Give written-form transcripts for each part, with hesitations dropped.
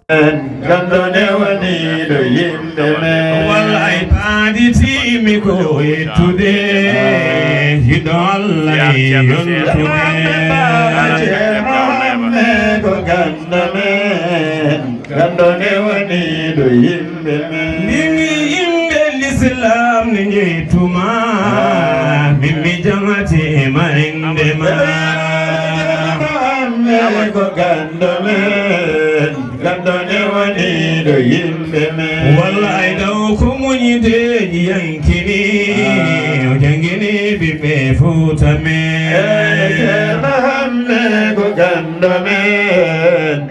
Gandone wani do yimbe me. Wallahi paadi timi ko yettude hidollay yontude ko gandone gandone wani do yimbe me. Mimi yimbe l'Islam ni nyituma mimi jamati marinde ma ko gandone gandone wani do yimbe me. Wallahi daw ko munyide yankini jangini bibe futa me mahamme ko gandone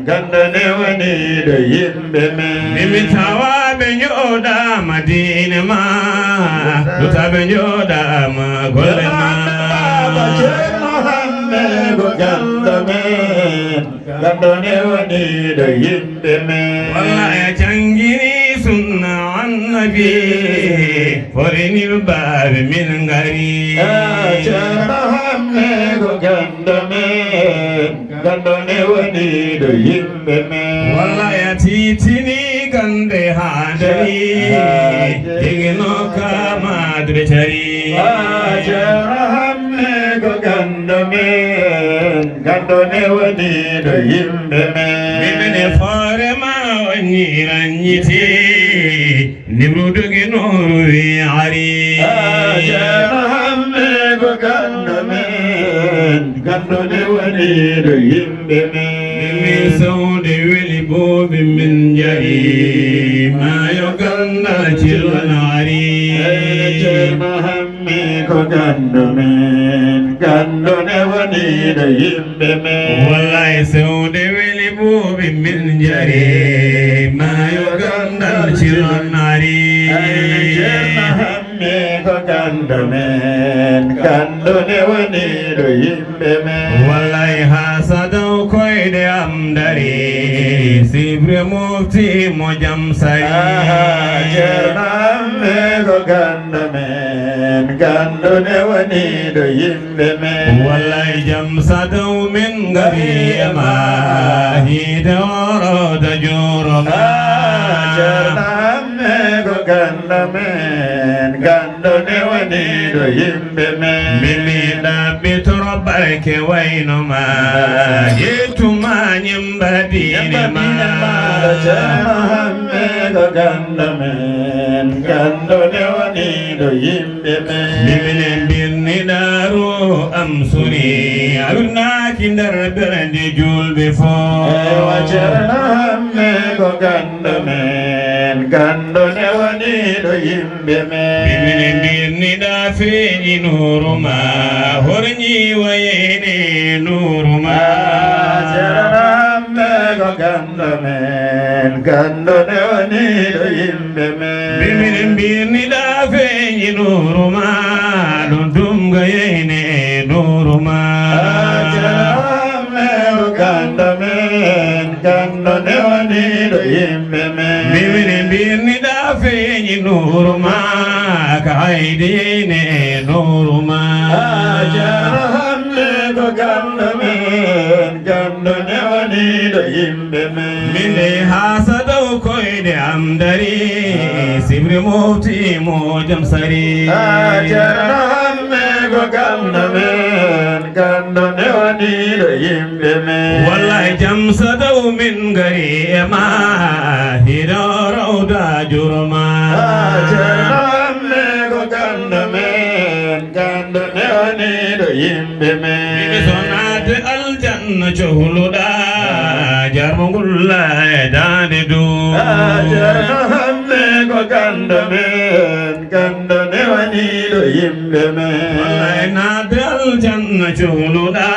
gandone wani do yimbe me. mimi tawa be nyoda madina ma luta be nyoda ma golle ma mahamme ko gandone gandone wani do yimbe me. wallahi jangini sunna annabi forini bab min ngari mahamme ko gandone gandone wani do yimbe me. wallahi titini kande hadari digno kama dretari mahamme ko gandone gandone wani do yimbe me. mimene fore ma wanyiranyiti nimrudugi nuri ari mahamme ko gandone gandone wani do yimbe me. mimi sawde weli bobi min jari ma yoganna cilwanari mahamme ko gandone gandone wani do yimbe me. wallahi sawde weli bobi min jari ma yoganna cilwanari mahamme ko gandone gandone wani do yimbe me. wallahi hasadaw koyde am dari sibre mufti mo jam sari mahamme ko gandone gandone wani do yimbe me. wallahi jam sadaw min gari ma hida warada jurma mahamme ko gandone gandone wani do yimbe me. mimi dabbi torobake waynoma yetuma nyimbadine ma mahamme ko gandone gandone wani do yimbe me. mimine birni daru am suri arunaki ndar berende julbe fo mahamme ko gandone gandone wani do yimbe me. mimine birni da feeñi nuruma horñi wayene nuruma mahamme ko gandone gandone wani do yimbe me. mimine birni da feeñi nuruma ɗum dumga yeyne nuruma mahamme ko gandone gandone wani do yimbe me. mimine birni da feeñi nuruma ka hayde yeyne nuruma mahamme ko gandone gandone wani do yimbe me. minde hasadaw koyde am dari sibre mofti mo jam sari mahamme ko gandone gandone wani do yimbe me. wallahi jam sadaw min gari ma hida rawda jurma mahamme ko gandone gandone wani do yimbe me. mimi sonade aljanna cohluɗa jarmo ngulla e dande du mahamme ko gandone gandone wani do yimbe me. wallahi nade aljanna cohluɗa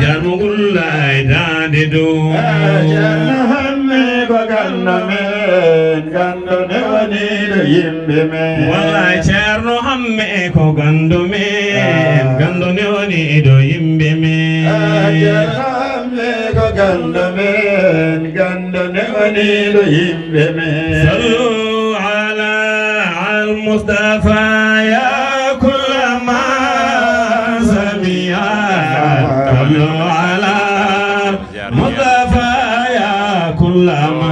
jarmo ngulla e dande du mahamme ko gandone gandone wani do yimbe me. wallahi ceerno hamme ko gandume gandone woni do yimɓe men mahamme ko gandone gandone wani do yimbe me. sallu ala al mustafa ya kulla ma sami'a sallu ala mustafa ya kulla sallama